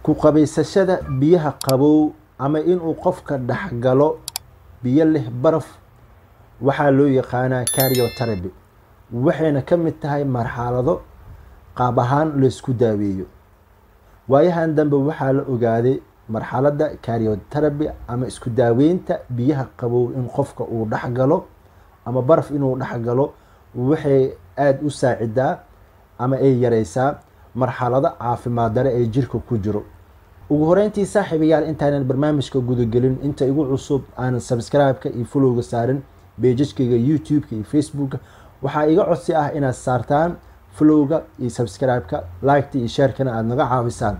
ku qabaysashada biyaha qabow ama inuu qofka dhaxgalo biyo leh baraf waxaa loo yaqaanaa cryotherapy waxayna ka mid tahay marxalado qaab ahaan la isku daaweeyo. waayahan dambe waxaa la ogaaday marxaladda cryotherapy ama isku daaweynta biyaha qabow in qofka uu dhaxgalo ama baraf inuu dhaxgalo waxay aad u saacidaa ama ay yareysaa marxalado caafimaad dare ee jirka ku jiro. ugu horeyntii saaxiibayaal intaanan barnaamijka gudagelin inta igu cusub aanan subscribe-ka iyo follow-ga saarin page-kayga YouTube-ka iyo Facebook-ka waxaa iga codsi ah inaad saartaan follow-ga iyo subscribe-ka, like-ta iyo share-kana aad naga caawisaan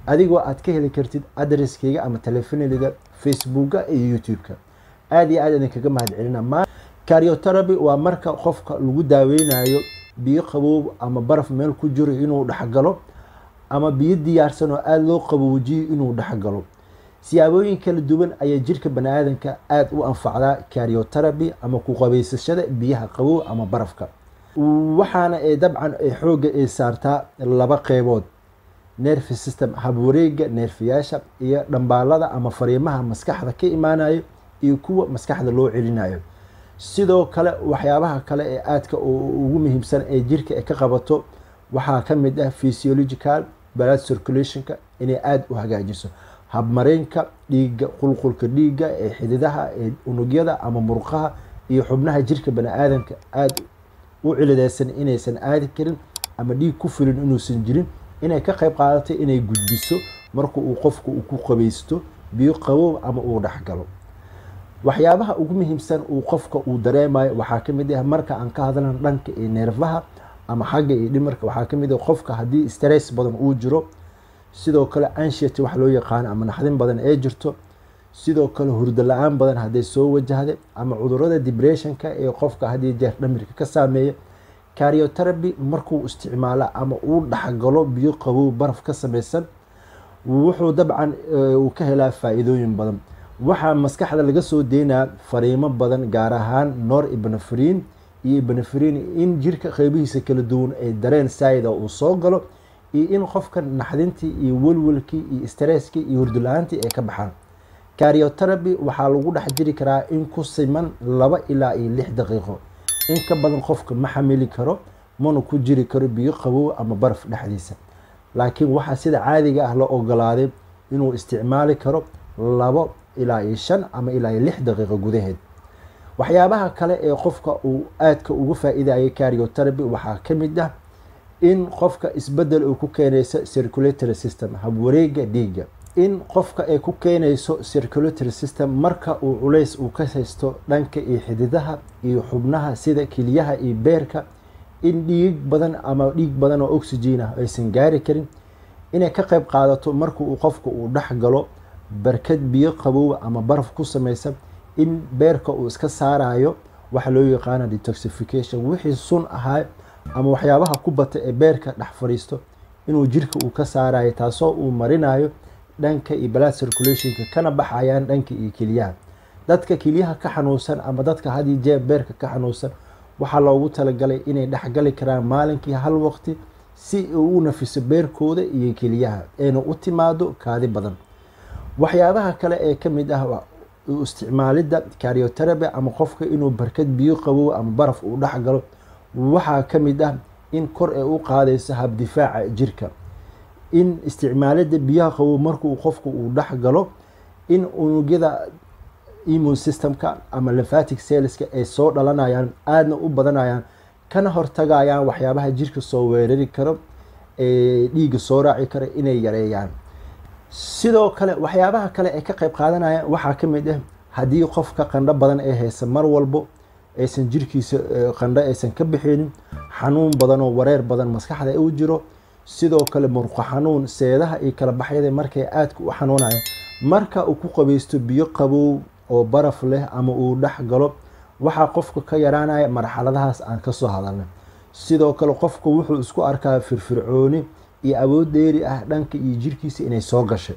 adigoo aad ka heli kartid address-kayga ama telefoonadayda Facebook-ka iyo YouTube-ka. aad iyo aad idinkaga mahadcelina. Cryotherapy waa marka qofka lagu daaweynayo biyo qabow ama baraf meel ku jiro inuu dhaxgalo ama biyo diyaarsan oo aad loo qaboojiyo inuu dhaxgalo. siyaabooyin kala duwan ayaa jirka bani'aadamka aad u anfacdaa cryotherapy ama ku qabaysashada biyaha qabow ama barafka. waxaana dabcan xoogga ay saartaa laba qeybood: nerve system habwareega neerfayaasha iyo dhambaalada ama fariimaha maskaxda ka imaanayo iyo kuwa maskaxda loo celinayo. sidoo kale waxyaabaha kale ee aadka ugu muhiimsan ee jirka ka qabato waxaa ka mid ah physiological blood circulation-ka inay aad u hagaajiso habmareenka dhiigga, qulqulka dhiigga ee xididaha ee unugyada ama murqaha iyo xubnaha jirka bani'aadamka aad u ciladeysan inaysan aadi karin ama dhiig ku filan inuusan jirin inay ka qayb qaadato inay gudbiso marka uu qofku ku qabaysto biyo qabow ama uu dhaxgalo. waxyaabaha ugu muhiimsan uu qofka uu dareemayo waxaa ka mid ah marka aan ka hadlan dhanka ee neerfaha ama xagga iyo dhimarka waxaa ka mid ah qofka haddii stress badan uu jiro, sidoo kale anxiety wax loo yaqaano ama naxdin badan ee jirto, sidoo kale hurdo la-aan badan hadday soo wajahday ama cudurrada depression-ka ee qofka haddii jeer dhamirka ka saameeya. cryotherapy markuu isticmaalo ama uu dhaxgalo biyo qabow baraf ka samaysan wuxuu dabcan uu ka helaa faa'iidooyin badan. waxaa maskaxda laga soo deynaa fariimo badan gaar ahaan norepinephrine iyo epinephrine in jirka qeybihiisa kala duwan ay dareen saayida uu soo galo iyo in qofka naxdintii iyo welwelkii iyo stresskii iyo hurdo la-aantii ay ka baxaan. cryotherapy waxaa lagu dhex jiri karaa in ku siman 2 ilaa 6 daqiiqo. in ka badan qofka ma xamili karo mana ku jiri karo biyo qabow ama baraf dhexdiisa, laakiin waxaa sida caadiga ah la ogolaaday inuu isticmaali karo 2 ilaa 5 ama ilaa 6 daqiiqo gudaheed. waxyaabaha kale ee qofka uu aadka ugu faa'iidayo cryotherapy waxaa ka mid ah in qofka isbedel uu ku keenayso circulatory system habwareega dhiigga. in qofka ay ku keenayso circulatory system marka uu culays uu ka haysto dhanka iyo xididaha iyo xubnaha sida kiliyaha iyo beerka, in dhiig badan ama dhiig badan oo oxygen ah aysan gaari karin inay ka qayb qaadato marka uu qofka uu dhaxgalo barkad biyo qabow ama baraf ku samaysan in beerka uu iska saarayo waxa loo yaqaan detoxification wixii sun ahaa ama waxyaabaha ku bata ee beerka dhex fariisto inuu jirka uu ka saarayo, taasoo uu marinayo dhanka iyo blood circulation-ka kana baxayaan dhanka iyo kiliyaha. dadka kiliyaha ka xanuunsan ama dadka hadii jeeb beerka ka xanuunsan waxaa loogu talagalay inay dhaxgali karaan maalinkii hal waqti si uu u nafiso beerkooda iyo kiliyaha ayna u timaado kaadi badan. waxyaabaha kale ee ka mid ah isticmaalidda cryotherapy ama qofka inuu barkad biyo qabow ama baraf uu dhaxgalo waxaa ka mid ah in kor ay u qaadayso habdifaaca jirka. in isticmaalidda biyaha qabow markuu qofku uu dhaxgalo in unugyada immune system-ka ama lymphatic cells-ka ay soo dhalanayaan aadna u badanayaan kana hortagayaan waxyaabaha jirka soo weerari karo ee dhiigga soo raaci kara inay yareeyaan. sidoo kale waxyaabaha kale ay ka qayb qaadanayaan waxaa ka mid ah haddii qofka qandho badan ay haysa mar walbo aysan jirkiisa qandho aysan ka bixinin, xanuun badan oo wareer badan maskaxda u jiro, sidoo kale murqo xanuun, seedaha iyo kala baxyada markay aadka u xanuunayaan marka uu ku qabaysto biyo qabow oo baraf leh ama uu dhaxgalo waxaa qofka ka yaraanaya marxaladahaas aan ka soo hadalnay. sidoo kale qofku wuxuu isku arkaa firfircooni iyo awood dheeri ah dhanka iyo jirkiisa inay soo gashay.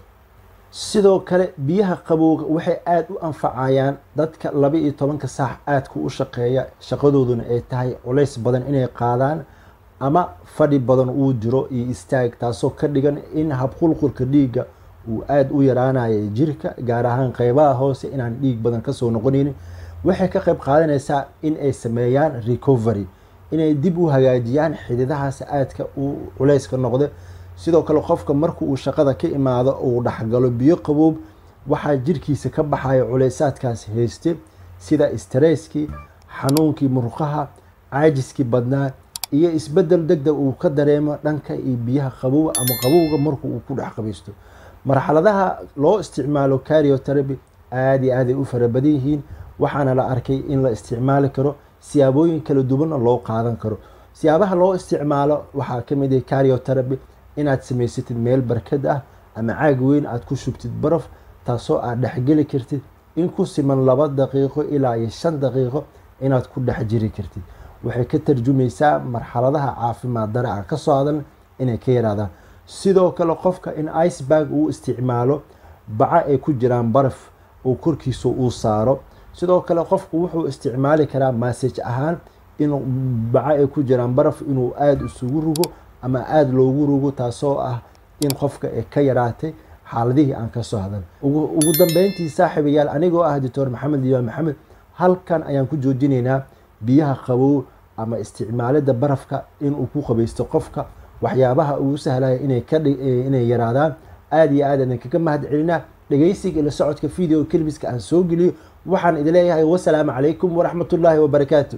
sidoo kale biyaha qabowga waxay aad u anfacayaan dadka 12 saac aadka u shaqeeya shaqadooduna ay tahay culays badan inay qaadaan ama fadhi badan uu jiro iyo istaag, taasoo ka dhigan in habqulqulka dhiigga uu aada u yaraanayo jirka, gaar ahaan qeybaha hoose inaan dhiig badan kasoo noqonaynin. waxay ka qayb qaadanaysaa in ay sameeyaan recovery, inay dib u hagaajiyaan xididahaas aadka uu culayska noqda. sidoo kale qofka marka uu shaqada ka imaado uu dhexgalo biyo qaboob, waxaa jirkiisa ka baxaya culaysaadkaas hayste sida stresskii, xanuunkii murqaha, caajiskii badnaa iyo isbedel degdeg uu ka dareemo dhanka iyo biyaha qabow ama qabowga marka uu ku dhex qabaysto. marxaladaha loo isticmaalo cryotherapy aada iyo aaday u fara badan yihiin, waxaana la arkay in la isticmaali karo siyaabooyin kala duwanna loo qaadan karo. siyaabaha loo isticmaalo waxaa ka mid ah cryotherapy inaad samaysatid meel barkad ah ama caag weyn aad ku shubtid baraf, taasoo aad dhexgeli kartid in ku siman 2 daqiiqo ilaa 5 daqiiqo inaad ku dhex jiri kartid. waxay ka tarjumaysaa marxaladaha caafimaad dare aan kasoo hadalna inay ka yaraadaan. sidoo kale qofka in iceberg uu isticmaalo baca ay ku jiraan baraf uu korkiisa uu saaro. sidoo kale qofku wuxuu isticmaali karaa massage ahaan inuu baca ay ku jiraan baraf inuu aada isugu rugo ama aada loogu rugo, taasoo ah in qofka ay ka yaraatay xaaladihii aan kasoo hadal. ugu dambeyntii saaxiibayaal, anigoo ah Dr. Maxamed Liibaan Maxamed, halkan ayaan ku joojinaynaa biyaha qabow ama isticmaalida barafka inuu ku qabaysto qofka, waxyaabaha ugu sahlaya inay yaraadaan. aada iyo aad kaga mahad celinaa dhegeysiga ila socodka video kelbiska aan soo geliyo. waxaan idin leeyahay wassalaamu calaykum waraxmatullaahi wabarakaatu.